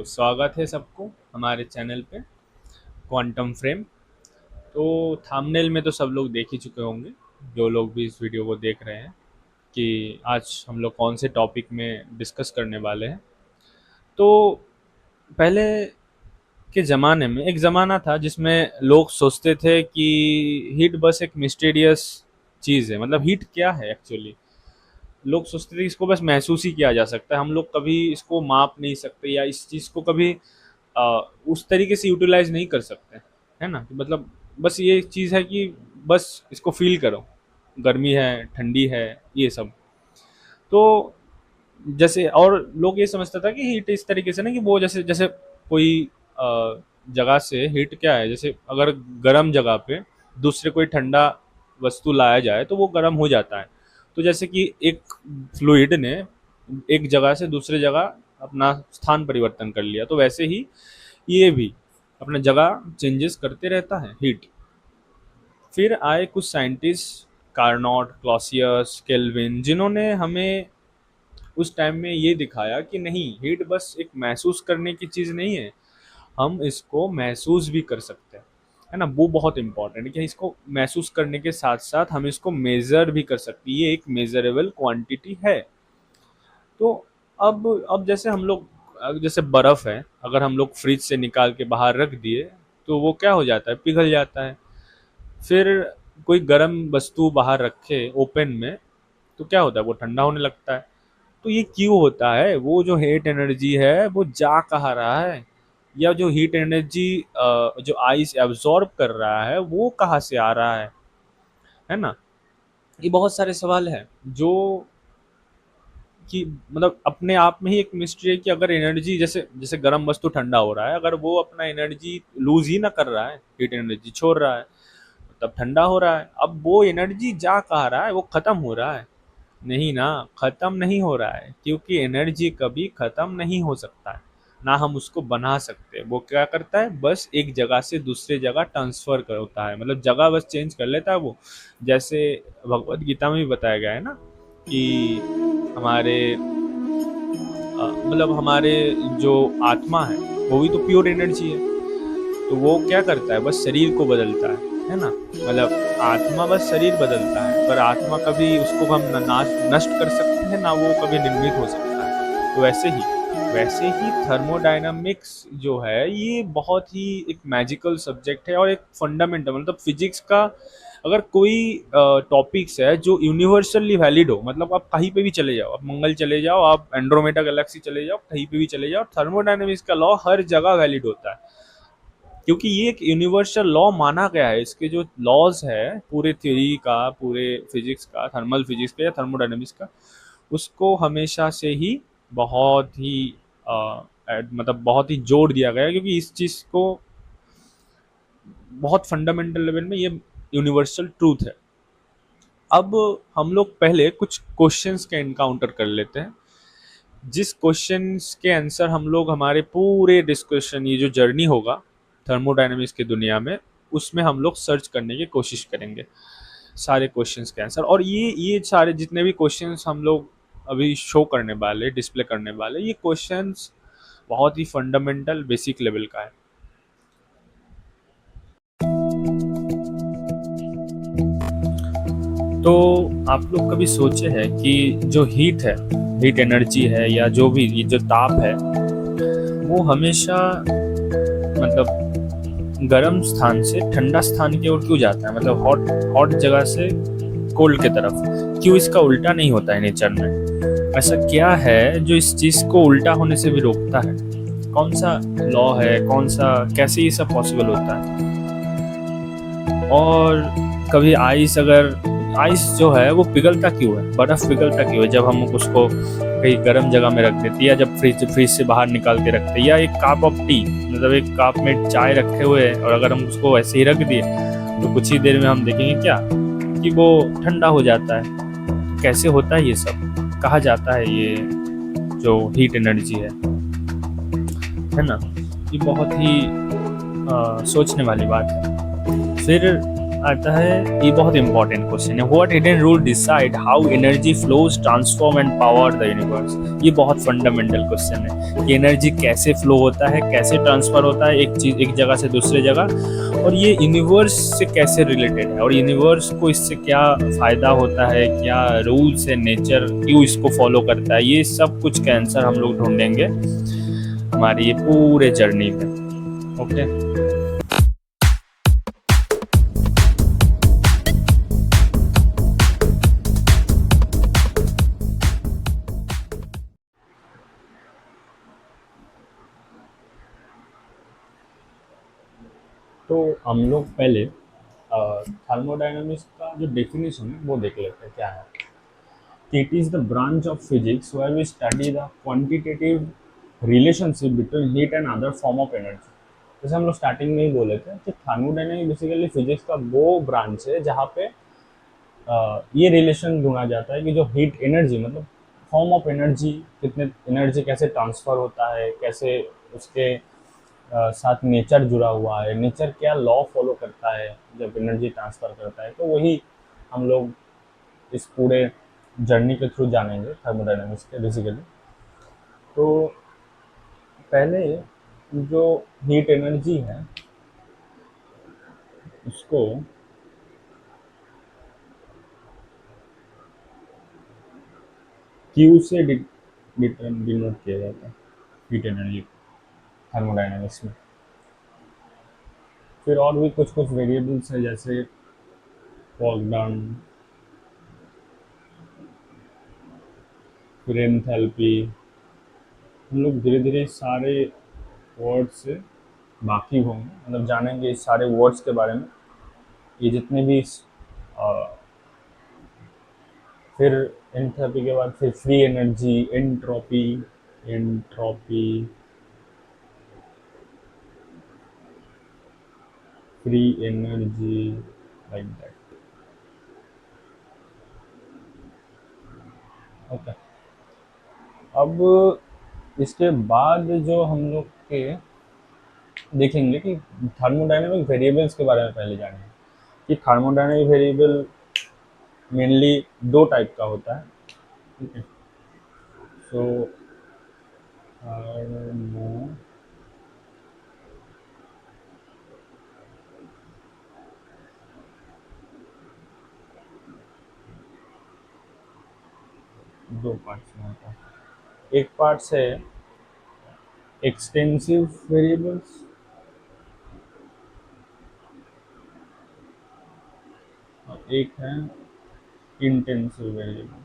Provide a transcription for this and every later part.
स्वागत है सबको हमारे चैनल पे क्वांटम फ्रेम। तो थंबनेल में तो सब लोग देख ही चुके होंगे, जो लोग भी इस वीडियो को देख रहे हैं, कि आज हम लोग कौन से टॉपिक में डिस्कस करने वाले हैं। तो पहले के ज़माने में एक ज़माना था जिसमें लोग सोचते थे कि हीट बस एक मिस्टीरियस चीज़ है। मतलब हीट क्या है एक्चुअली, लोग सोचते थे कि इसको बस महसूस ही किया जा सकता है, हम लोग कभी इसको माप नहीं सकते या इस चीज़ को कभी अ, उस तरीके से यूटिलाइज नहीं कर सकते, है ना। मतलब बस ये चीज़ है कि बस इसको फील करो, गर्मी है, ठंडी है, ये सब। तो जैसे और लोग ये समझता था कि हीट इस तरीके से ना, कि वो जैसे जैसे कोई जगह से हीट क्या है, जैसे अगर गर्म जगह पे दूसरे कोई ठंडा वस्तु लाया जाए तो वो गर्म हो जाता है। तो जैसे कि एक फ्लूइड ने एक जगह से दूसरे जगह अपना स्थान परिवर्तन कर लिया, तो वैसे ही ये भी अपना जगह चेंजेस करते रहता है, हीट। फिर आए कुछ साइंटिस्ट, कार्नोट, क्लॉसियस, केल्विन, जिन्होंने हमें उस टाइम में ये दिखाया कि नहीं, हीट बस एक महसूस करने की चीज़ नहीं है, हम इसको महसूस भी कर सकते हैं, है ना। वो बहुत इंपॉर्टेंट है कि इसको महसूस करने के साथ साथ हम इसको मेज़र भी कर सकते हैं, ये एक मेजरेबल क्वांटिटी है। तो अब जैसे हम लोग जैसे बर्फ़ है, अगर हम लोग फ्रिज से निकाल के बाहर रख दिए तो वो क्या हो जाता है, पिघल जाता है। फिर कोई गर्म वस्तु बाहर रखे ओपन में तो क्या होता है, वो ठंडा होने लगता है। तो ये क्यों होता है, वो जो हीट एनर्जी है वो जा कहाँ रहा है, या जो हीट एनर्जी जो आइस एब्जॉर्ब कर रहा है वो कहाँ से आ रहा है ना। ये बहुत सारे सवाल हैं जो कि मतलब अपने आप में ही एक मिस्ट्री है कि अगर एनर्जी जैसे जैसे गर्म वस्तु ठंडा हो रहा है, अगर वो अपना एनर्जी लूज ही ना कर रहा है, हीट एनर्जी छोड़ रहा है, तब ठंडा हो रहा है। अब वो एनर्जी जा कहाँ रहा है, वो खत्म हो रहा है। नहीं ना, खत्म नहीं हो रहा है, क्योंकि एनर्जी कभी खत्म नहीं हो सकता है, ना हम उसको बना सकते। वो क्या करता है, बस एक जगह से दूसरे जगह ट्रांसफर करता है, मतलब जगह बस चेंज कर लेता है वो। जैसे भगवत गीता में भी बताया गया है ना कि हमारे मतलब हमारे जो आत्मा है वो भी तो प्योर एनर्जी है। तो वो क्या करता है, बस शरीर को बदलता है ना। मतलब आत्मा बस शरीर बदलता है, पर आत्मा कभी उसको हम नाश नष्ट कर सकते हैं ना, वो कभी निर्मित हो सकता है। तो वैसे ही थर्मोडायनामिक्स जो है ये बहुत ही एक मैजिकल सब्जेक्ट है और एक फंडामेंटल, मतलब फिजिक्स का अगर कोई टॉपिक्स है जो यूनिवर्सली वैलिड हो, मतलब आप कहीं पे भी चले जाओ, आप मंगल चले जाओ, आप एंड्रोमेडा गैलेक्सी चले जाओ, कहीं पे भी चले जाओ, थर्मोडायनामिक्स का लॉ हर जगह वैलिड होता है, क्योंकि ये एक यूनिवर्सल लॉ माना गया है। इसके जो लॉज है पूरे थ्योरी का, पूरे फिजिक्स का, थर्मल फिजिक्स का या थर्मोडायनेमिक्स का, उसको हमेशा से ही बहुत ही मतलब बहुत ही जोड़ दिया गया है, क्योंकि इस चीज़ को बहुत फंडामेंटल लेवल में ये यूनिवर्सल ट्रूथ है। अब हम लोग पहले कुछ क्वेश्चंस के एनकाउंटर कर लेते हैं, जिस क्वेश्चंस के आंसर हम लोग हमारे पूरे डिस्कशन, ये जो जर्नी होगा थर्मोडायनेमिक्स की दुनिया में, उसमें हम लोग सर्च करने की कोशिश करेंगे सारे क्वेश्चंस के आंसर। और ये सारे जितने भी क्वेश्चंस हम लोग अभी शो करने वाले, डिस्प्ले करने वाले, ये क्वेश्चंस बहुत ही फंडामेंटल बेसिक लेवल का है। तो आप लोग कभी सोचे हैं कि जो हीट है, हीट एनर्जी है, या जो भी ये जो ताप है, वो हमेशा मतलब गर्म स्थान से ठंडा स्थान की ओर क्यों जाता है, मतलब हॉट हॉट जगह से कोल्ड की तरफ क्यों, इसका उल्टा नहीं होता है नेचर में। ऐसा क्या है जो इस चीज़ को उल्टा होने से भी रोकता है, कौन सा लॉ है, कौन सा, कैसे ये सब पॉसिबल होता है। और कभी आइस जो है वो पिघलता क्यों है, बर्फ़ पिघलता क्यों है जब हम उसको कहीं गर्म जगह में रख देते, या जब फ्रिज से बाहर निकाल के रखते, या एक कप ऑफ टी, मतलब एक कप में चाय रखे हुए हैं और अगर हम उसको ऐसे ही रख दिए तो कुछ ही देर में हम देखेंगे क्या कि वो ठंडा हो जाता है। कैसे होता है ये सब, कहा जाता है ये जो हीट एनर्जी है ना, ये बहुत ही सोचने वाली बात है। फिर आता है, ये बहुत इंपॉर्टेंट क्वेश्चन है। What hidden rule decide how energy flows transform and power the universe. ये बहुत फंडामेंटल क्वेश्चन है कि एनर्जी कैसे फ्लो होता है, कैसे ट्रांसफर होता है एक चीज एक जगह से दूसरे जगह, और ये यूनिवर्स से कैसे रिलेटेड है, और यूनिवर्स को इससे क्या फायदा होता है, क्या रूल्स है, नेचर क्यों इसको फॉलो करता है, ये सब कुछ का आंसर हम लोग ढूंढेंगे हमारी ये पूरे जर्नी में। ओके। तो हम लोग पहले थर्मोडायनामिक्स का जो डेफिनेशन है वो देख लेते हैं क्या है। It is the branch of physics where we study the quantitative relationship between heat and other form of energy. जैसे हम लोग स्टार्टिंग में ही बोले थे कि थर्मोडायनामिक्स बेसिकली फिजिक्स का वो ब्रांच है जहाँ पे ये रिलेशन ढूंढा जाता है कि जो हीट एनर्जी मतलब फॉर्म ऑफ एनर्जी, कितने एनर्जी कैसे ट्रांसफर होता है, कैसे उसके साथ नेचर जुड़ा हुआ है, नेचर क्या लॉ फॉलो करता है जब एनर्जी ट्रांसफर करता है। तो वही हम लोग इस पूरे जर्नी के थ्रू जानेंगे थर्मोडायनामिक्स के बेसिकली। तो पहले जो हीट एनर्जी है उसको क्यू से डिनोट किया जाता है, हीट एनर्जी थर्मोडायनामिक्स में। फिर और भी कुछ कुछ वेरिएबल्स है जैसे वर्क डन, फिर एंथैल्पी। हम लोग धीरे धीरे सारे वर्ड से वाकिफ होंगे, मतलब जानेंगे इस सारे वर्ड्स के बारे में। ये जितने भी फिर एंथैल्पी के बाद फिर free energy, entropy, entropy, free energy, like that. Okay. अब इसके बाद जो हम लोग के देखेंगे कि थर्मोडायनेमिक वेरिएबल्स के बारे में पहले जानेंगे कि थर्मोडायनेमिक वेरिएबल मेनली दो टाइप का होता है। ठीक है। सो थर्मो दो पार्ट्स में होता है। एक पार्ट है एक्सटेंसिव वेरिएबल्स, और एक है इंटेंसिव वेरिएबल।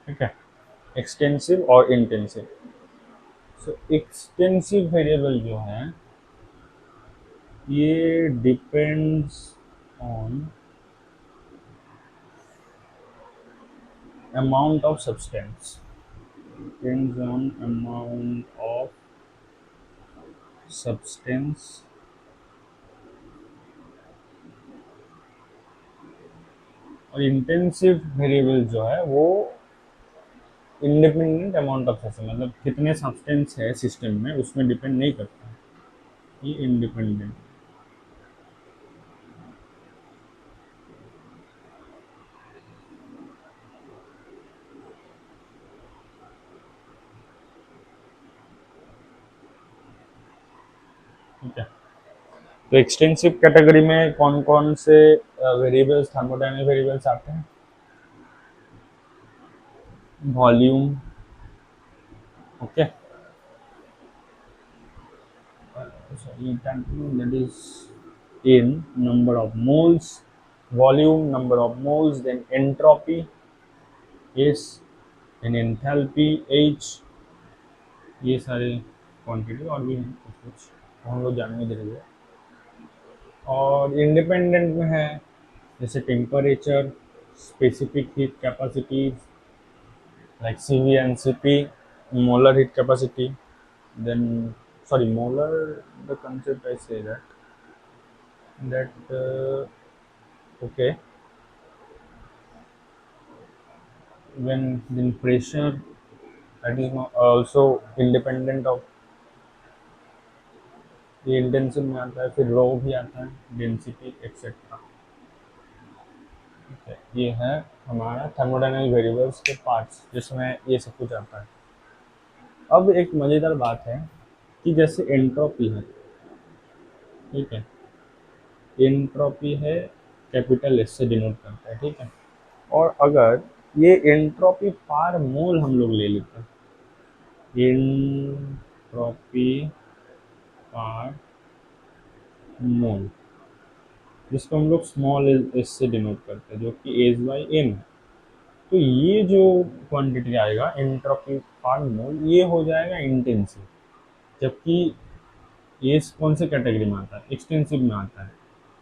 ठीक है। एक्सटेंसिव और इंटेंसिव। सो एक्सटेंसिव वेरिएबल जो है ये depends on amount of substance, depends on amount of substance, और इंटेंसिव वेरिएबल जो है वो इंडिपेंडेंट अमाउंट ऑफ सब्सटेंस, मतलब कितने सब्सटेंस है सिस्टम में उसमें डिपेंड नहीं करता है, ये इंडिपेंडेंट। ठीक है। तो एक्सटेंसिव कैटेगरी में कौन कौन से वेरिएबल्स, थर्मोडायनेमिक वेरिएबल्स आते हैं? Volume, okay, sorry, that is in number of moles, volume, number of moles, then entropy is, then enthalpy h, ये सारे क्वांटिटी और भी हैं कुछ कुछ, तो हम लोग जानेंगे धीरे धीरे। और इंडिपेंडेंट में है जैसे temperature, specific heat capacity like C V and C P, molar heat capacity, then sorry molar, the concept I say that okay, when then pressure, that is also independent of ये intensive में आता है, फिर रो भी आता है, density etcetera. ठीक है, ये है हमारा थर्मोडायनामिक वेरिएबल्स के पार्ट्स जिसमें ये सब कुछ आता है। अब एक मज़ेदार बात है कि जैसे एंट्रोपी है, ठीक है, एंट्रोपी है कैपिटल एस से डिनोट करता है, ठीक है। और अगर ये एंट्रोपी पार मोल हम लोग ले लेते हैं, एंट्रोपी पार मोल, जिसको हम लोग स्मॉल एस से डिनोट करते हैं, जो कि एज बाई एम है। तो ये जो क्वांटिटी आएगा एंट्रोपी पर मोल, ये हो जाएगा इंटेंसिव, जबकि ये कौन से कैटेगरी में आता है, एक्सटेंसिव में आता है।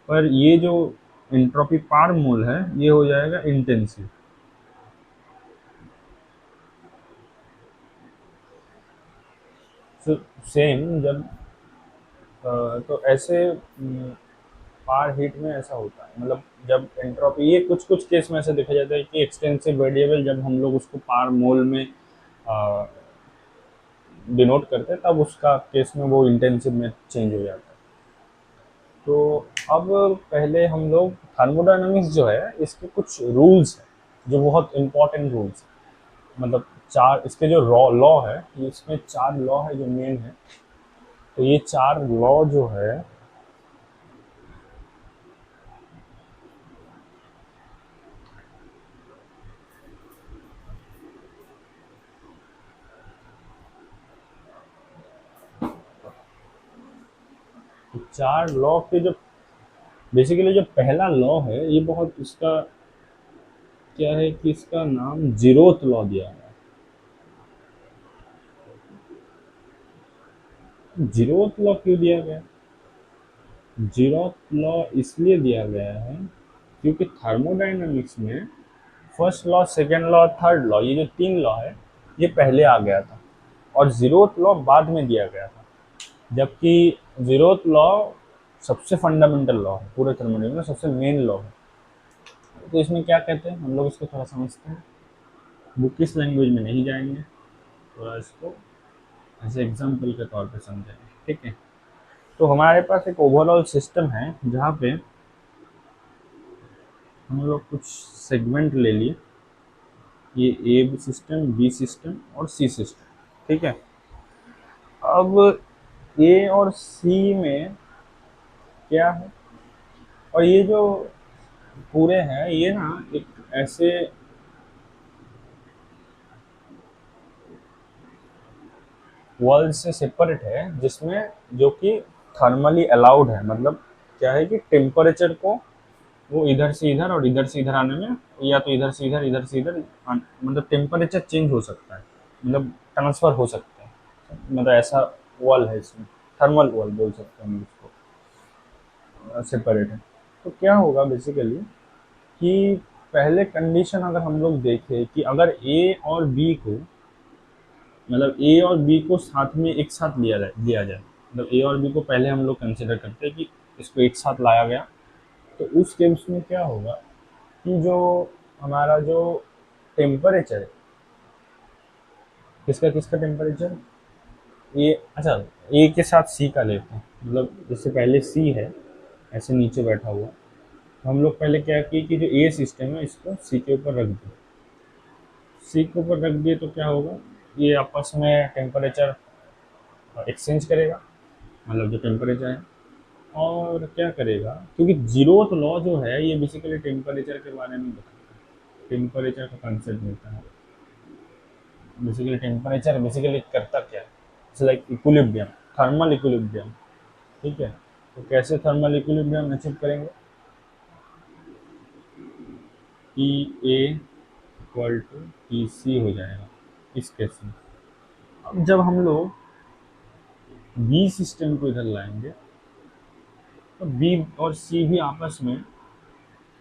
पर ये जो एंट्रोपी पर मोल है ये हो जाएगा इंटेंसिव। तो सेम जब तो ऐसे पार हीट में ऐसा होता है, मतलब जब एंट्रोपी, ये कुछ कुछ केस में ऐसा देखा जाता है कि एक्सटेंसिव वेरिएबल जब हम लोग उसको पार मोल में डिनोट करते हैं तब उसका केस में वो इंटेंसिव में चेंज हो जाता है। तो अब पहले हम लोग थर्मोडायनामिक्स जो है इसके कुछ रूल्स हैं जो बहुत इंपॉर्टेंट रूल्स हैं, मतलब चार इसके जो लॉ है, इसमें चार लॉ है जो मेन है। तो ये चार लॉ जो है, तो चार लॉ के जो बेसिकली जो पहला लॉ है ये बहुत इसका क्या है कि इसका नाम जीरोथ लॉ दिया गया है। जीरोथ लॉ क्यों दिया गया? जीरोथ लॉ इसलिए दिया गया है क्योंकि थर्मोडायनामिक्स में first law, second law, third law, ये जो तीन लॉ है ये पहले आ गया था और जीरोथ लॉ बाद में दिया गया था। जबकि जीरोथ लॉ सबसे फंडामेंटल लॉ है, पूरे थर्मोडायनामिक्स में सबसे मेन लॉ है। तो इसमें क्या कहते हैं हम लोग इसको थोड़ा समझते हैं, बुकिश लैंग्वेज में नहीं जाएंगे, थोड़ा इसको ऐसे एग्जाम्पल के तौर पे समझेंगे, ठीक है। तो हमारे पास एक ओवरऑल सिस्टम है जहाँ पे हम लोग कुछ सेगमेंट ले लिए, ये ए सिस्टम, बी सिस्टम और सी सिस्टम, ठीक है। अब ए और सी में क्या है, और ये जो पूरे हैं ये ना एक ऐसे वर्ल्ड से सेपरेट है जिसमें जो कि थर्मली अलाउड है, मतलब क्या है कि टेम्परेचर को वो इधर से इधर और इधर से इधर आने में, या तो इधर से इधर मतलब टेम्परेचर चेंज हो सकता है, मतलब ट्रांसफर हो सकता है, मतलब ऐसा वॉल है इसमें, थर्मल वॉल बोल सकते हैं हम इसको, सेपरेट है। तो क्या होगा बेसिकली कि पहले कंडीशन अगर हम लोग देखें कि अगर ए और बी को, मतलब ए और बी को साथ में एक साथ लिया जाए, मतलब ए और बी को पहले हम लोग कंसिडर करते हैं कि इसको एक साथ लाया गया, तो उस केस में क्या होगा कि जो हमारा जो टेम्परेचर है, किसका किसका टेम्परेचर, ये अच्छा ए के साथ सी का लेते हैं, मतलब जैसे पहले सी है ऐसे नीचे बैठा हुआ, तो हम लोग पहले क्या किए कि जो ए सिस्टम है इसको सी के ऊपर रख दिए, सी के ऊपर रख दिए तो क्या होगा, ये आपस में टेम्परेचर एक्सचेंज करेगा, मतलब जो टेम्परेचर है, और क्या करेगा क्योंकि जीरोथ लॉ जो है ये बेसिकली टेम्परेचर के बारे में बताता है, टेम्परेचर का कंसेप्ट देता है। बेसिकली टेम्परेचर बेसिकली करता क्या है, it's like equilibrium, thermal equilibrium, ठीक है। तो कैसे थर्मल इक्विलिब्रियम अचीव करेंगे, ई ए इक्वल टू ई सी हो जाएगा इस केस में। अब जब हम लोग बी सिस्टम को इधर लाएंगे तो बी और सी भी आपस में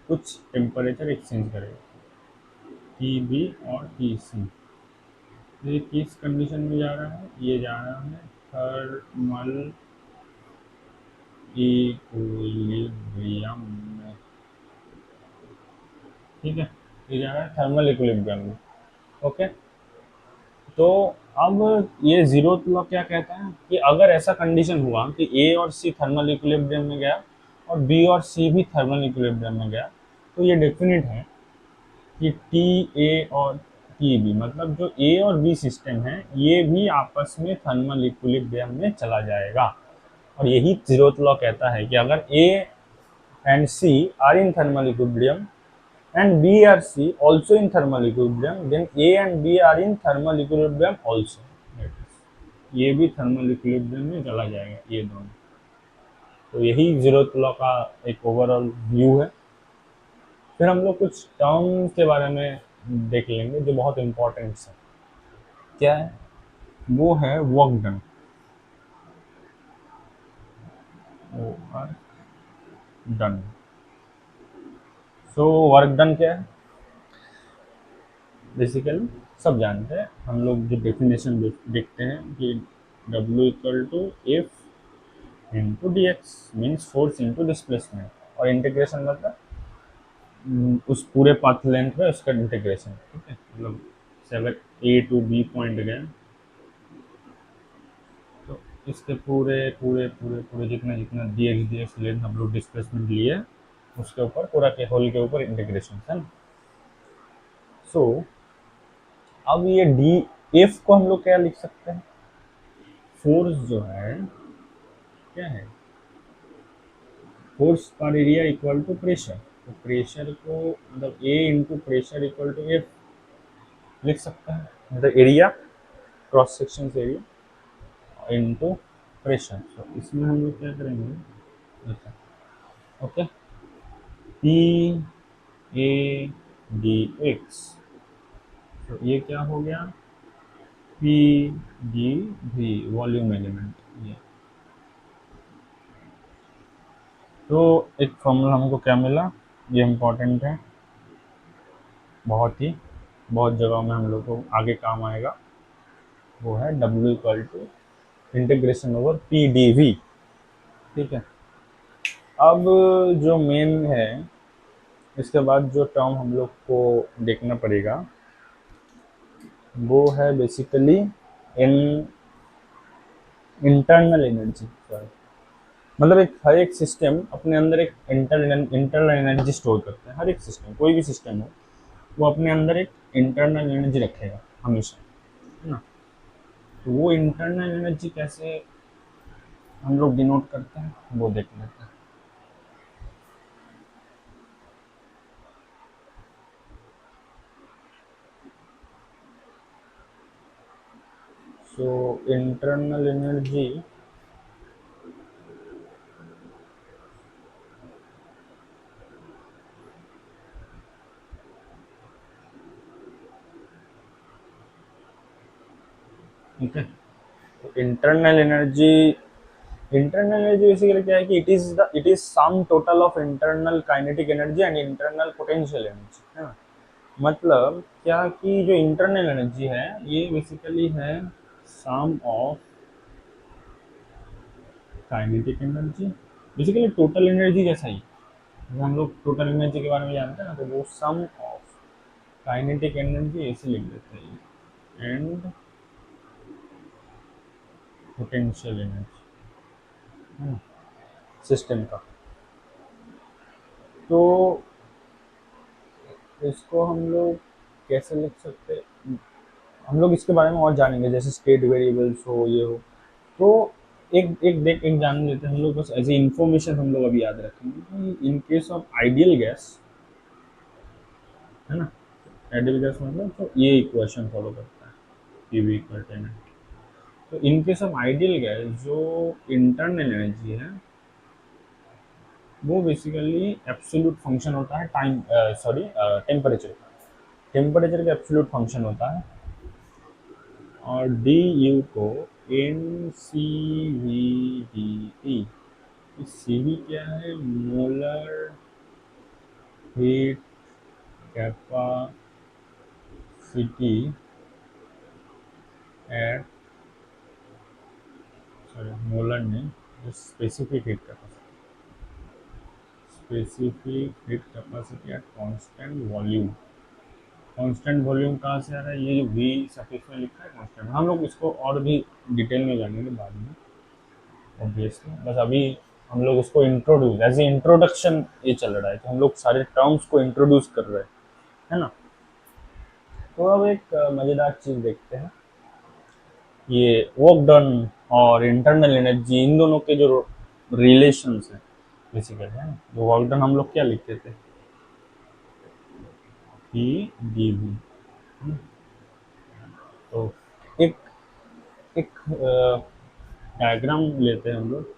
कुछ टेम्परेचर एक्सचेंज करेगा, टी बी और टी सी। ये किस कंडीशन में जा रहा है, ये जा रहा है थर्मल इक्विलिब्रियम में, ठीक है, ये जा रहा है थर्मल इक्विलिब्रियम में, ओके। तो अब ये जीरोथ लॉ क्या कहता है कि अगर ऐसा कंडीशन हुआ कि ए और सी थर्मल इक्विलिब्रियम में गया और बी और सी भी थर्मल इक्विलिब्रियम में गया, तो ये डेफिनेट है कि टी ए और टी बी, मतलब जो ए और बी सिस्टम है ये भी आपस में थर्मल इक्विलिब्रियम में चला जाएगा। और यही जीरोथ लॉ कहता है कि अगर A and C are in thermal equilibrium and B or C also in thermal equilibrium, then A and B are in thermal equilibrium also. ये भी थर्मल इक्विलिब्रियम में चला जाएगा ये दोनों। तो यही जीरोथ लॉ का एक ओवरऑल व्यू है। फिर हम लोग कुछ टर्म के बारे में देख लेंगे जो बहुत इंपॉर्टेंट है। क्या है वो है work done. Done. So work done क्या है? बेसिकली सब जानते हैं हम लोग, जो डेफिनेशन देखते हैं कि W equal to F into D X means force into displacement, और इंटीग्रेशन मतलब उस पूरे पाथ लेंथ में उसका इंटीग्रेशन। ठीक है, मतलब से अगर ए टू बी पॉइंट गए तो इसके पूरे पूरे पूरे पूरे जितना जितना डी एक्स लेंथ हम लोग डिस्प्लेसमेंट लिए उसके ऊपर पूरा के होल के ऊपर इंटीग्रेशन है ना। सो अब ये डी एफ को हम लोग क्या लिख सकते हैं? फोर्स जो है क्या है? फोर्स पर एरिया इक्वल टू प्रेशर। तो प्रेशर को मतलब A into pressure equal to F लिख सकते हैं, मतलब area, cross section area into pressure. तो इसमें हम लोग क्या करेंगे, okay, P A D X, तो ये क्या हो गया, P D V volume element. ये तो एक फॉर्मूला हमको क्या मिला, ये इम्पोर्टेंट है, बहुत जगहों में हम लोग को आगे काम आएगा। वो है W equal to integration over P D V. ठीक है, अब जो मेन है इसके बाद जो टर्म हम लोग को देखना पड़ेगा वो है बेसिकली इन इंटरनल एनर्जी। मतलब एक हर एक सिस्टम अपने अंदर एक इंटरनल एनर्जी स्टोर करता है। हर एक सिस्टम, कोई भी सिस्टम हो, वो अपने अंदर एक इंटरनल एनर्जी रखेगा हमेशा, है ना। तो वो इंटरनल एनर्जी कैसे हम लोग डिनोट करते हैं वो देख लेते हैं। सो इंटरनल एनर्जी ठीक है, तो इंटरनल एनर्जी बेसिकली क्या है कि it is sum total of internal kinetic energy and internal potential energy, है ना। मतलब क्या कि जो इंटरनल एनर्जी है ये बेसिकली है sum of kinetic energy, basically total energy जैसा ही। जब हम लोग टोटल एनर्जी के बारे में जानते हैं ना, तो वो सम ऑफ काइनेटिक एनर्जी ऐसे लिख देते हैं एंड पोटेंशियल एनर्जी सिस्टम का। तो इसको हम लोग कैसे लिख सकते हैं, हम लोग इसके बारे में और जानेंगे, जैसे स्टेट वेरिएबल्स हो, ये हो। तो एक जान लेते हैं हम लोग, बस एज ए इंफॉर्मेशन हम लोग अभी याद रखेंगे कि इन केस ऑफ आइडियल गैस, है ना, आइडियल गैस मतलब तो ये इक्वेशन फॉलो करता है, P V equal to N. तो in case of ideal gas जो इंटरनल एनर्जी है वो बेसिकली एब्सोल्यूट फंक्शन होता है टाइम, सॉरी, टेम्परेचर का एब्सोल्यूट फंक्शन होता है। और डी यू को N C V D E, C V क्या है, molar heat capacity at, sorry molar नहीं, specific heat capacity at constant volume. Constant volume कहाँ से आ रहा है? ये जो वी सफिक्स में लिखा है कांस्टेंट, हम लोग इसको और भी डिटेल में जानेंगे बाद में ऑब्वियसली, बस अभी हम लोग उसको इंट्रोड्यूस एज ए इंट्रोडक्शन ये चल रहा है कि हम लोग सारे टर्म्स को इंट्रोड्यूस कर रहे हैं, है ना। तो अब एक मज़ेदार चीज़ देखते हैं, ये वर्क डन और इंटरनल एनर्जी, इन दोनों के जो रिलेशंस हैं बेसिकली, है ना। जो वर्क डन हम लोग क्या लिखते थे, ई डी वी। तो एक एक डायग्राम लेते हैं हम लोग,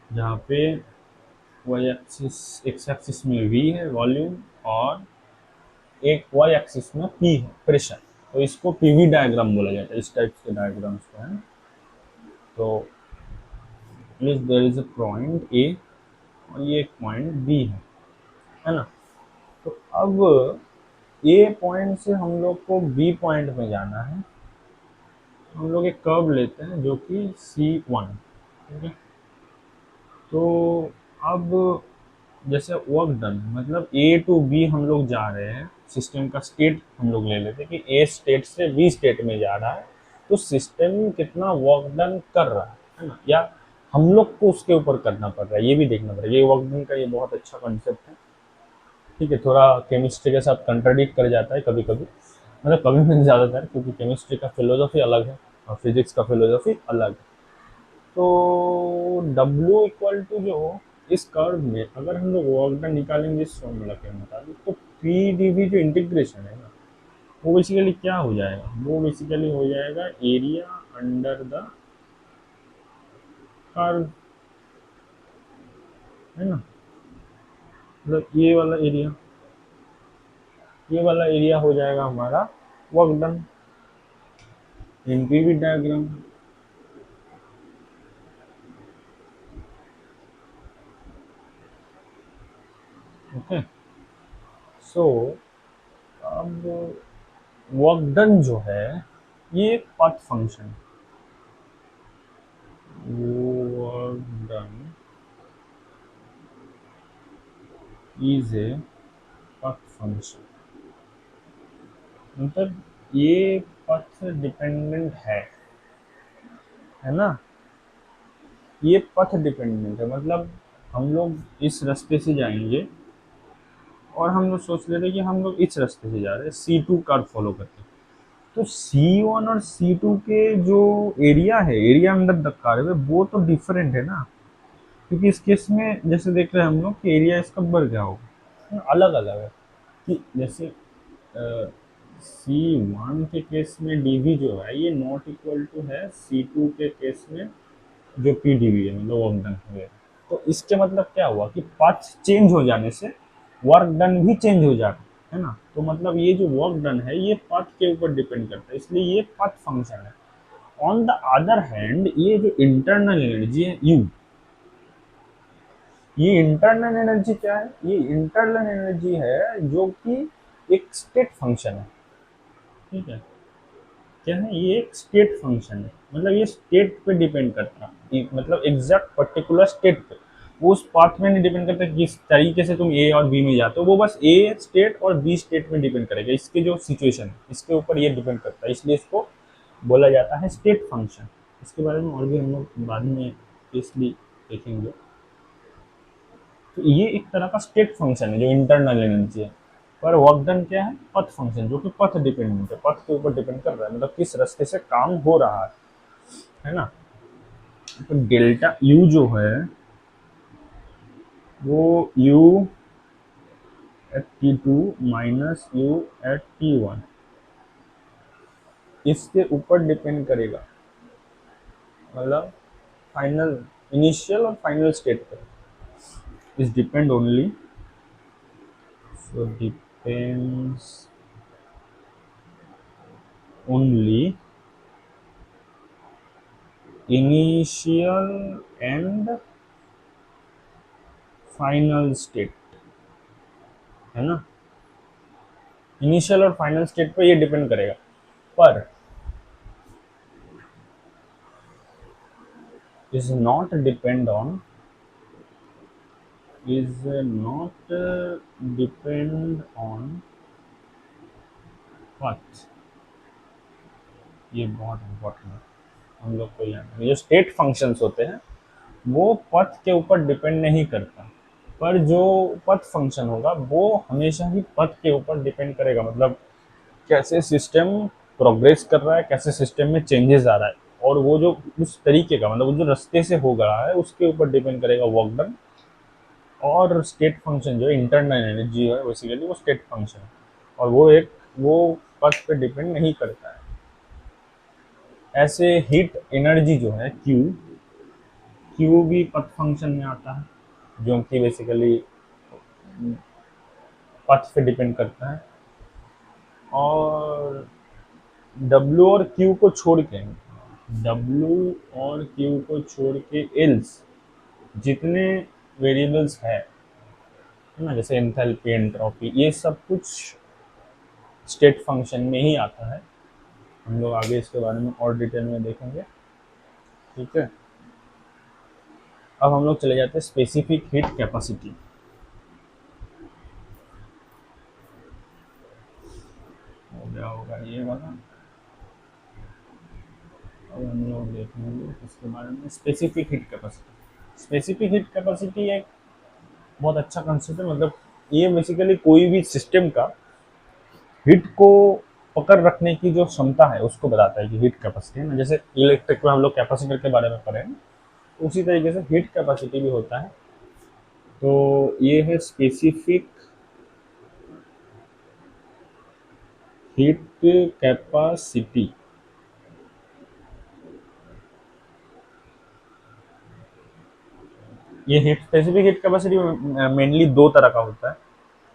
जहाँ पे वाई एक्सिस, एक्स एक्सिस में वी है वॉल्यूम, और एक वाई एक्सिस में पी है प्रेशर। तो इसको पीवी डायग्राम बोला जाता है, इस टाइप के डायग्राम्स को, है। तो there is a point A और ये एक पॉइंट बी है ना। तो अब ए पॉइंट से हम लोग को बी पॉइंट में जाना है। हम लोग एक कर्व लेते हैं जो कि C1, ठीक है। तो अब जैसे वर्क डन, मतलब ए टू बी हम लोग जा रहे हैं, सिस्टम का स्टेट हम लोग ले लेते हैं कि ए स्टेट से बी स्टेट में जा रहा है, तो सिस्टम कितना वर्क डन कर रहा है ना, या हम लोग को उसके ऊपर करना पड़ रहा है, ये भी देखना पड़ेगा। ये वर्क डन का ये बहुत अच्छा कॉन्सेप्ट है, ठीक है। थोड़ा केमिस्ट्री के साथ कंट्राडिक्ट कर जाता है कभी कभी, मतलब कभी नहीं ज़्यादातर, क्योंकि केमिस्ट्री का फिलोसफी अलग है और फिजिक्स का फिलोसफी अलग है। तो W इक्वल टू जो इस कर्व में अगर हम लोग वर्क डन निकालेंगे इस फॉर्मूला के मुताबिक, तो पी डी वी जो इंटीग्रेशन है ना, वो बेसिकली क्या हो जाएगा, वो बेसिकली हो जाएगा एरिया अंडर द कर्व, है ना। मतलब ये वाला एरिया हो जाएगा हमारा work done in PV diagram. Okay, so अब वर्क डन जो है ये एक path function, work done is a path function, मतलब ये पथ डिपेंडेंट है ना। ये पथ डिपेंडेंट है, मतलब हम लोग इस रास्ते से जाएंगे और हम लोग सोच रहे थे कि हम लोग इस रास्ते से जा रहे हैं C2 कर्व फॉलो करके। तो C1 और C2 के जो एरिया है, एरिया अंडर द कर्व है, वो तो डिफरेंट है ना, क्योंकि इस केस में जैसे देख रहे हैं हम लोग कि एरिया इसका बढ़ गया होगा, अलग अलग है। कि जैसे C1 के केस में dv जो है ये नॉट इक्वल टू है C2 के केस में जो पी डी वी है, मतलब वर्क डन हुए। तो इसके मतलब क्या हुआ कि पाथ चेंज हो जाने से वर्क डन भी चेंज हो जाता है ना। तो मतलब ये जो वर्क डन है ये पाथ के ऊपर डिपेंड करता है, इसलिए ये पाथ फंक्शन है। ऑन द अदर हैंड ये जो इंटरनल एनर्जी है यू, ये इंटरनल एनर्जी क्या है, ये इंटरनल एनर्जी है जो कि एक स्टेट फंक्शन है, ठीक है। क्या है, ये एक स्टेट फंक्शन है, मतलब ये स्टेट पे डिपेंड करता है, मतलब एग्जैक्ट पर्टिकुलर स्टेट पे, वो उस पाथ में नहीं डिपेंड करता कि किस तरीके से तुम ए और बी में जाते हो, वो बस ए स्टेट और बी स्टेट में डिपेंड करेगा, इसके जो सिचुएशन है इसके ऊपर ये डिपेंड करता है, इसलिए इसको बोला जाता है स्टेट फंक्शन। इसके बारे में और भी हम लोग बाद में इसलिए देखेंगे। तो ये एक तरह का स्टेट फंक्शन है जो इंटरनल एनर्जी है। पर वर्क डन क्या है, पथ फंक्शन, जो कि पथ डिपेंडेंट है, पथ के ऊपर डिपेंड कर रहा है, मतलब किस रास्ते से काम हो रहा है ना। तो डेल्टा यू जो है वो U at T2 minus U at T1 इसके ऊपर डिपेंड करेगा, मतलब फाइनल, इनिशियल और फाइनल स्टेट पर इस depend only, so depends only initial and final state, है ना। इनिशियल और फाइनल स्टेट पे ये डिपेंड करेगा, पर is not depend on, is not depend on पथ, ये बहुत इम्पोर्टेंट है, हम लोग को याद है। जो स्टेट फंक्शंस होते हैं वो पथ के ऊपर डिपेंड नहीं करता, पर जो पथ फंक्शन होगा वो हमेशा ही पथ के ऊपर डिपेंड करेगा। मतलब कैसे सिस्टम प्रोग्रेस कर रहा है, कैसे सिस्टम में चेंजेस आ रहा है, और वो जो उस तरीके का मतलब वो जो रास्ते से हो रहा है उसके ऊपर डिपेंड करेगा वर्क डन। और स्टेट फंक्शन जो इंटरनल एनर्जी है बेसिकली वो स्टेट फंक्शन है, और वो पथ पे डिपेंड नहीं करता है। ऐसे हीट एनर्जी जो है क्यू, क्यू भी पथ फंक्शन में आता है, जो कि बेसिकली पथ पे डिपेंड करता है। और डब्ल्यू और क्यू को छोड़ के, डब्ल्यू और क्यू को छोड़ के एल्स जितने वेरिएबल्स है ना, जैसे एंथैल्पी, एंट्रोपी, ये सब कुछ स्टेट फंक्शन में ही आता है। हम लोग आगे इसके बारे में और डिटेल में देखेंगे, ठीक है। अब हम लोग चले जाते हैं स्पेसिफिक हीट कैपेसिटी। हो गया होगा ये वाला। अब हम लोग देखेंगे इसके बारे में specific heat capacity. Specific heat capacity एक बहुत अच्छा कंसेप्ट है। मतलब ये बेसिकली कोई भी सिस्टम का हीट को पकड़ रखने की जो क्षमता है उसको बताता है कि हीट कैपेसिटी है ना। जैसे इलेक्ट्रिक में हम लोग कैपेसिटर के बारे में पढ़े हैं, उसी तरीके से हीट कैपेसिटी भी होता है। तो ये है स्पेसिफिक हीट कैपेसिटी। ये heat specific heat capacity mainly दो तरह का होता है,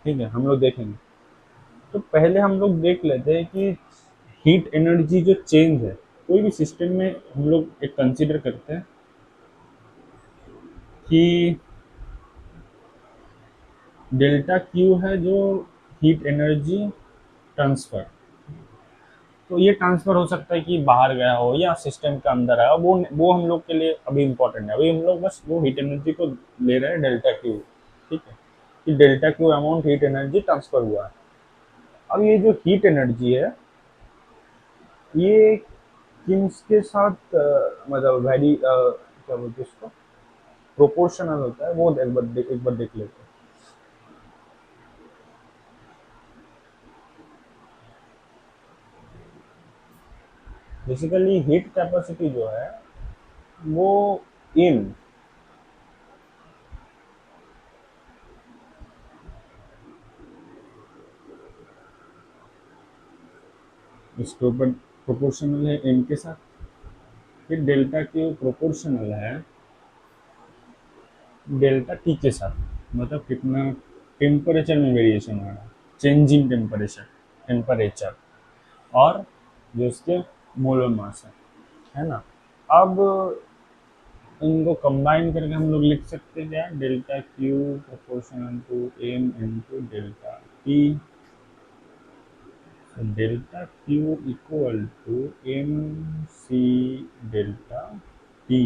ठीक है, हम लोग देखेंगे। तो पहले हम लोग देख लेते हैं कि हीट एनर्जी जो चेंज है कोई भी सिस्टम में, हम लोग एक कंसीडर करते हैं कि डेल्टा क्यू है जो हीट एनर्जी ट्रांसफर। तो ये ट्रांसफर हो सकता है कि बाहर गया हो या सिस्टम के अंदर आया, वो हम लोग के लिए अभी इम्पोर्टेंट है। अभी हम लोग बस वो हीट एनर्जी को ले रहे हैं डेल्टा क्यू, ठीक है, कि delta Q amount heat energy transfer हुआ है। अब ये जो हीट एनर्जी है ये किम्स के साथ मतलब क्या बोलते हैं इसको, प्रोपोर्शनल होता है, वो एक बार देख लेते हैं। बेसिकली हीट कैपेसिटी जो है वो इन इसके ऊपर प्रोपोर्शनल है एन के साथ। फिर डेल्टा क्यू प्रोपोर्शनल है डेल्टा टी के साथ। मतलब कितना टेम्परेचर में वेरिएशन हो रहा है, चेंज इन टेम्परेचर और जो उसके मोलर मास है ना। अब इनको कंबाइन करके हम लोग लिख सकते हैं क्या, delta Q proportional to M into delta T. Delta Q equal to M C delta T.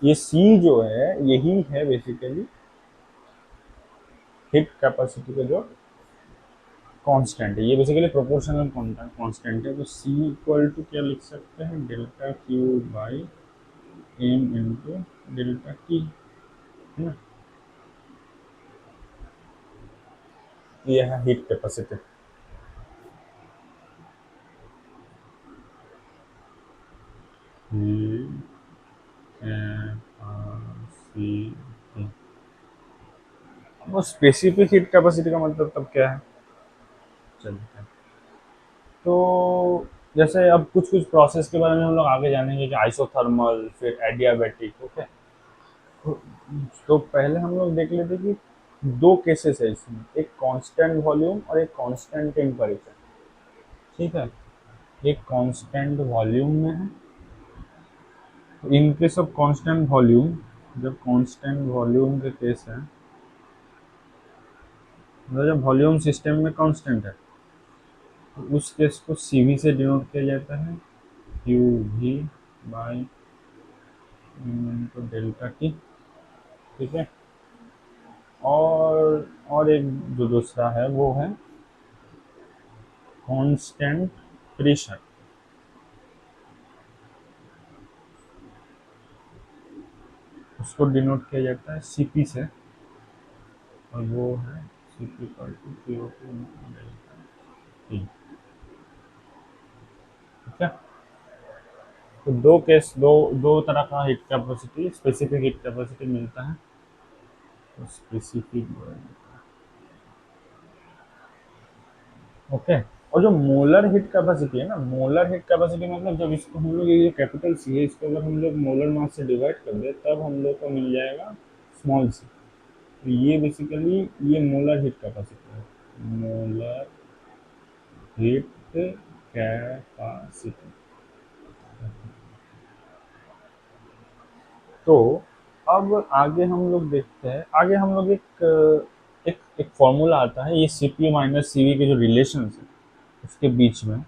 ये सी जो है यही है बेसिकली हीट कैपेसिटी का जो कांस्टेंट है। ये बेसिकली प्रोपोर्शनल कांस्टेंट है। तो सी इक्वल टू क्या लिख सकते हैं, delta Q by M into delta T, है ना। ये है हीट कैपेसिटी। वो स्पेसिफिक हीट कैपेसिटी का मतलब तब क्या है, चलते हैं। तो जैसे अब कुछ कुछ प्रोसेस के बारे में हम लोग आगे जानेंगे कि आइसोथर्मल, फिर एडियाबैटिक, ओके। तो पहले हम लोग देख लेते कि दो केसेस है इसमें, एक कांस्टेंट वॉल्यूम और एक कांस्टेंट टेम्परेचर, ठीक है। एक कांस्टेंट वॉल्यूम में है। तो in case of constant volume, जब कांस्टेंट वॉल्यूम के केस है, मतलब जब वॉल्यूम सिस्टम में कांस्टेंट है, तो उस केस को CV से डिनोट किया जाता है, क्यू वी बाई तो डेल्टा टी, ठीक है। और एक जो दूसरा है वो है कांस्टेंट प्रेशर, उसको डिनोट किया जाता है सीपी से, और वो है CP equal to CO2 delta T. ठीक है, तो दो तरह का heat capacity, specific heat capacity मिलता है। तो स्पेसिफिक, ओके। और जो मोलर हीट कैपेसिटी है ना, मोलर हीट कैपेसिटी मतलब जब इसको हम लोग, ये जो कैपिटल सी है, इसको अगर हम लोग मोलर मास से डिवाइड कर दे तब हम लोग को मिल जाएगा स्मॉल सी। तो ये बेसिकली ये मोलर हीट कैपेसिटी है, मोलर हीट कैपेसिटी। तो अब आगे हम लोग देखते हैं, आगे हम लोग एक फॉर्मूला आता है, ये सीपी माइनस सीवी के जो रिलेशन है उसके बीच में।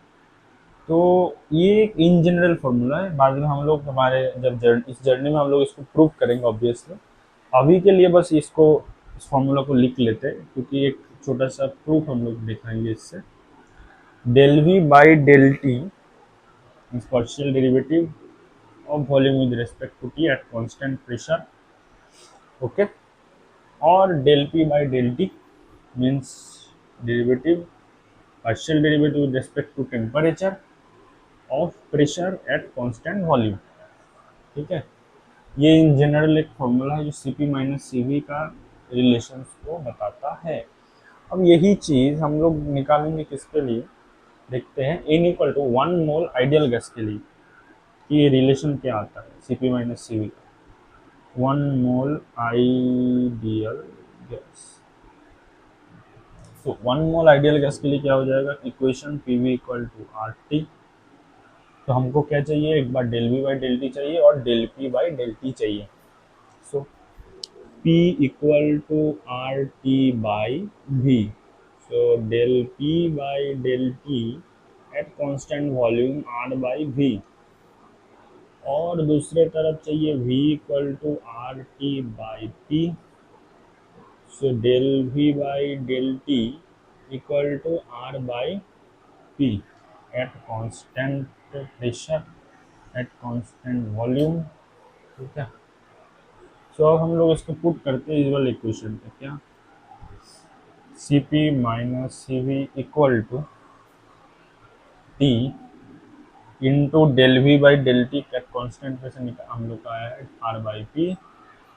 तो ये एक इन जनरल फॉर्मूला है, बाद में हम लोग हमारे जब इस जर्नी में हम लोग इसको प्रूव करेंगे ऑब्वियसली। अभी के लिए बस इसको, इस फॉर्मूला को लिख लेते हैं, क्योंकि एक छोटा सा प्रूफ हम लोग दिखाएंगे इससे। Del V by del T is partial derivative of volume with respect to T at constant pressure, okay. और del P by del T means derivative, partial derivative with respect to temperature of pressure at constant volume. ठीक है, ये in general एक formula है जो CP minus CV का relation को बताता है। अब यही चीज हम लोग निकालेंगे किसके लिए, देखते हैं। n equal to 1 mole ideal gas के लिए कि ये रिलेशन क्या आता है सीपी माइनस सीवी का। 1 मोल आइडियल गैस, तो 1 मोल आइडियल गैस के लिए क्या हो जाएगा, equation PV equal to R T. तो हमको क्या चाहिए, एक बार del V by del T चाहिए और del P by del T चाहिए। So P equal to R T by V, so del P by del T at constant volume R by V. और दूसरे तरफ चाहिए V equal to R T by P, so del V by del T equal to R by P eight constant pressure at constant volume. ठीक है, सो अब हम लोग इसको पुट करते हैं इस वाले इक्वेशन पे, क्या C P minus C V equal to T into del V by del T का कॉन्स्टेंट प्रेशर हम लोग का आया है आर बाई पी,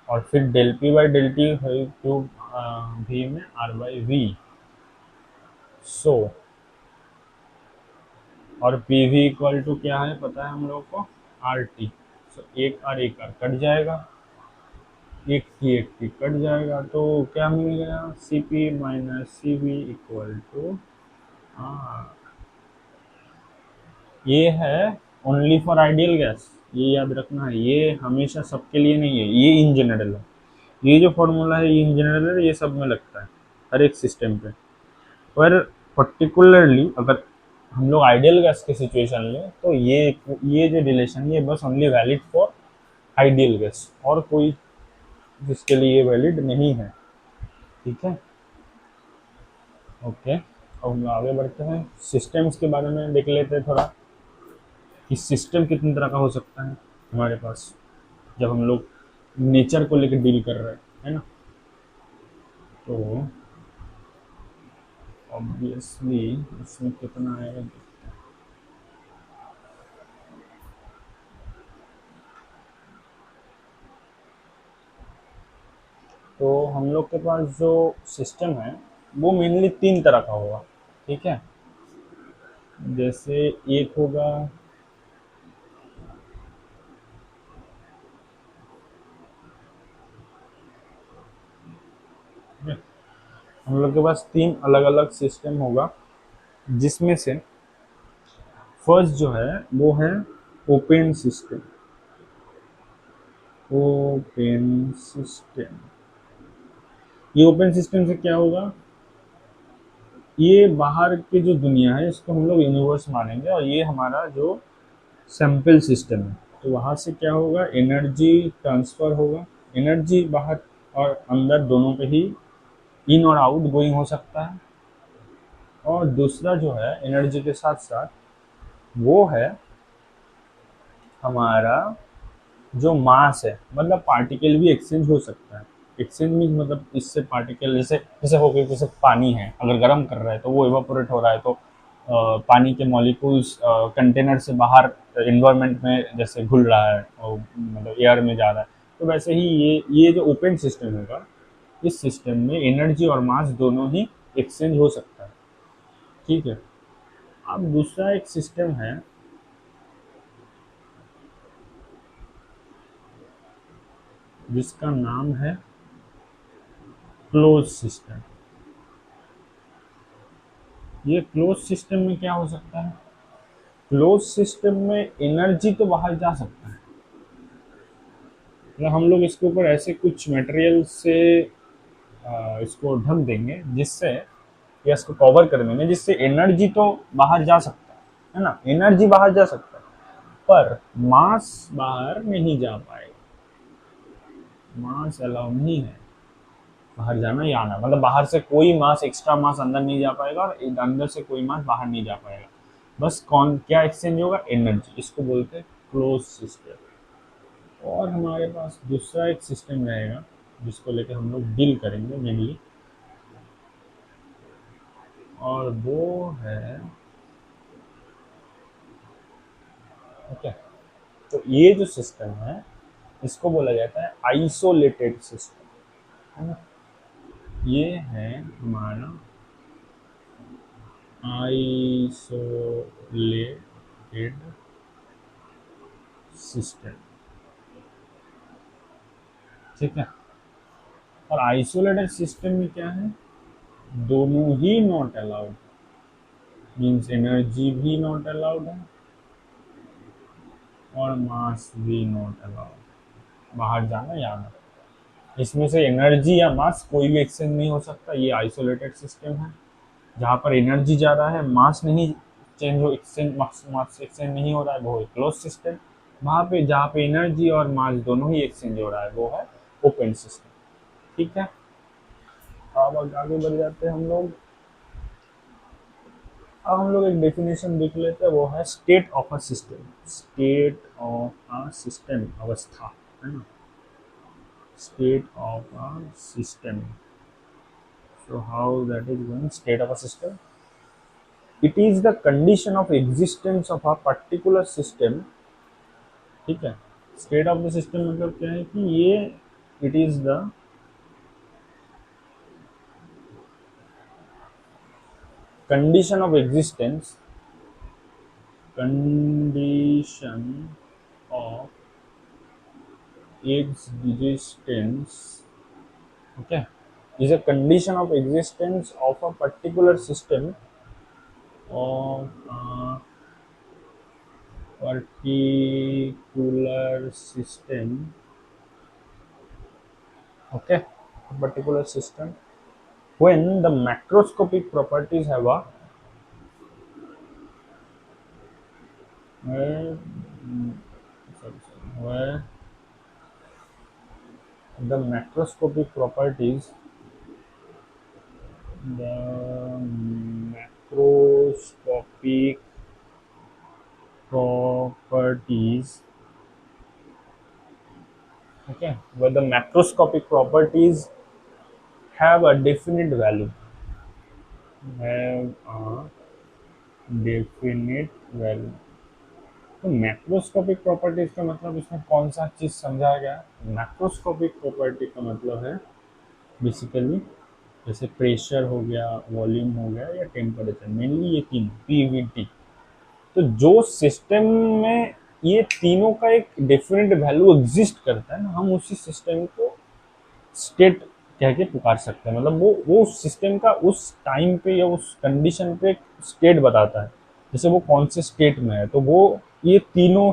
और फिर del P by del T cube V में आर बाई वी। सो और पी वी इक्वल टू क्या है पता है हम लोग को, आर टी। सो एक आर कट जाएगा, एक टी कट जाएगा, तो क्या मिल गया, C P minus C V equal to R. ये है ओनली फॉर आइडियल गैस, ये याद रखना है, ये हमेशा सबके लिए नहीं है, ये इन जनरल है। ये जो फॉर्मूला है ये इन जनरल है, ये सब में लगता है हर एक सिस्टम पे। पर पर्टिकुलरली अगर हम लोग आइडियल गैस की सिचुएशन लें तो ये जो रिलेशन ये बस only valid for ideal gas, और कोई जिसके लिए ये वैलिड नहीं है। ठीक है, ओके। अब हम आगे बढ़ते हैं, सिस्टम्स के बारे में देख लेते हैं थोड़ा कि सिस्टम कितनी तरह का हो सकता है हमारे पास जब हम लोग नेचर को लेकर डील कर रहे हैं, है ना। तो ऑब्वियसली इसमें कितना आएगा देखते हैं। तो हम लोग के पास जो सिस्टम है वो मेनली 3 तरह का होगा। ठीक है, जैसे एक होगा हम लोग के पास 3 अलग अलग सिस्टम होगा, जिसमें से फर्स्ट जो है वो है ओपन सिस्टम। ओपन सिस्टम, ये ओपन सिस्टम से क्या होगा, ये बाहर की जो दुनिया है इसको हम लोग यूनिवर्स मानेंगे, और ये हमारा जो सैंपल सिस्टम है। तो वहाँ से क्या होगा, एनर्जी ट्रांसफ़र होगा, एनर्जी बाहर और अंदर दोनों पे ही इन और आउट गोइंग हो सकता है। और दूसरा जो है एनर्जी के साथ साथ वो है हमारा जो मास है, मतलब पार्टिकल भी एक्सचेंज हो सकता है। एक्सचेंज मीन मतलब इससे पार्टिकल जैसे जैसे हो गया, जैसे पानी है अगर गर्म कर रहा है तो वो इवापोरेट हो रहा है, तो पानी के मॉलिक्यूल्स कंटेनर से बाहर इन्वायरमेंट में जैसे घुल रहा है और मतलब एयर में जा रहा है। तो वैसे ही ये जो ओपन सिस्टम होगा, इस सिस्टम में एनर्जी और मास दोनों ही एक्सचेंज हो सकता है। ठीक है। अब दूसरा एक सिस्टम है जिसका नाम है क्लोज सिस्टम। ये क्लोज सिस्टम में क्या हो सकता है? क्लोज सिस्टम में एनर्जी तो बाहर जा सकता है, मतलब हम लोग इसके ऊपर ऐसे कुछ मटेरियल से इसको ढक देंगे जिससे, या इसको कवर कर देंगे जिससे एनर्जी तो बाहर जा सकता है ना, एनर्जी बाहर जा सकता है, पर मास बाहर नहीं जा पाएगा। मास अलाउ नहीं है बाहर जाना या आना, मतलब बाहर से कोई मास, एक्स्ट्रा मास अंदर नहीं जा पाएगा और अंदर से कोई मास बाहर नहीं जा पाएगा। बस कौन क्या एक्सचेंज होगा? एनर्जी। इसको बोलते हैं क्लोज सिस्टम। और हमारे पास दूसरा एक सिस्टम रहेगा जिसको लेकर हम लोग डील करेंगे मेनली, और वो है, ओके, तो ये जो सिस्टम है इसको बोला जाता है आइसोलेटेड सिस्टम, है ना। ये है हमारा आइसोलेटेड सिस्टम। ठीक है। और आइसोलेटेड सिस्टम में क्या है? दोनों ही नॉट अलाउड, मीन्स एनर्जी भी नॉट अलाउड है और मास भी नॉट अलाउड, बाहर जाना या आना। इसमें से एनर्जी या मास कोई भी एक्सचेंज नहीं हो सकता। ये आइसोलेटेड सिस्टम है जहाँ पर एनर्जी जा रहा है, मास नहीं चेंज हो, एक्सचेंज मास एक्सचेंज नहीं हो रहा है, वो है क्लोज सिस्टम। वहाँ पे जहाँ पे एनर्जी और मास दोनों ही एक्सचेंज हो रहा है वो है ओपन सिस्टम। ठीक है। अब आगे बढ़ जाते हैं हम लोग। अब हम लोग एक डेफिनेशन देख लेते हैं, वो है state of a system. State of a system, अवस्था, है ना। State of a system, so how that is going? State of a system, it is the condition of existence of a particular system। ठीक है। State of the system मतलब क्या है कि ये it is the condition of existence, condition of existence, okay, is a condition of existence of a particular system, of a particular system, okay, a particular system when the macroscopic properties have a where, where the macroscopic properties, the macroscopic properties, okay, where the macroscopic properties have a definite value, have a definite value। तो macroscopic properties का मतलब इसमें कौन सा चीज समझा गया? Macroscopic property का मतलब है बेसिकली जैसे प्रेशर हो गया, वॉल्यूम हो गया या टेम्परेचर, मेनली ये तीन, पीवीटी। तो जो सिस्टम में ये तीनों का एक डिफरेंट वैल्यू एग्जिस्ट करता है ना, हम उसी सिस्टम को स्टेट कह के पुकार सकते हैं। मतलब वो उस सिस्टम का उस टाइम पे या उस कंडीशन पे स्टेट बताता है, जैसे वो कौन से स्टेट में है। तो वो ये तीनों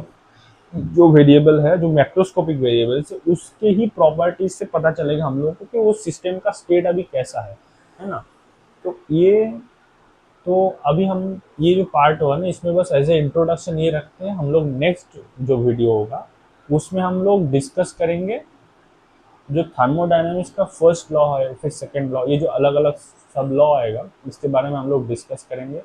जो वेरिएबल है, जो मैक्रोस्कोपिक वेरिएबल्स है, उसके ही प्रॉपर्टीज से पता चलेगा हम लोग को कि वो सिस्टम का स्टेट अभी कैसा है ना। तो ये, तो अभी हम ये जो पार्ट हुआ ना, इसमें बस एज ए इंट्रोडक्शन ये रखते हैं। हम लोग नेक्स्ट जो वीडियो होगा उसमें हम लोग डिस्कस करेंगे जो थर्मोडायनामिक्स का फर्स्ट लॉ है, फिर सेकंड लॉ, ये जो अलग अलग सब लॉ आएगा इसके बारे में हम लोग डिस्कस करेंगे।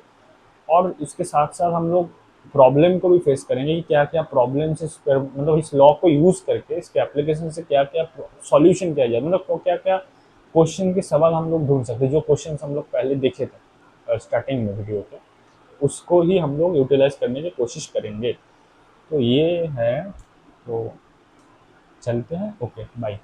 और इसके साथ साथ हम लोग प्रॉब्लम को भी फेस करेंगे कि क्या क्या प्रॉब्लम से मतलब इस लॉ को यूज़ करके इसके एप्लीकेशन से क्या क्या सॉल्यूशन किया जाए, मतलब क्या क्या क्वेश्चन के सवाल हम लोग ढूंढ सकते हैं। जो क्वेश्चन हम लोग पहले देखे थे स्टार्टिंग में वीडियो के, उसको ही हम लोग यूटिलाइज करने की कोशिश करेंगे। तो ये है, तो चलते हैं, ओके बाय।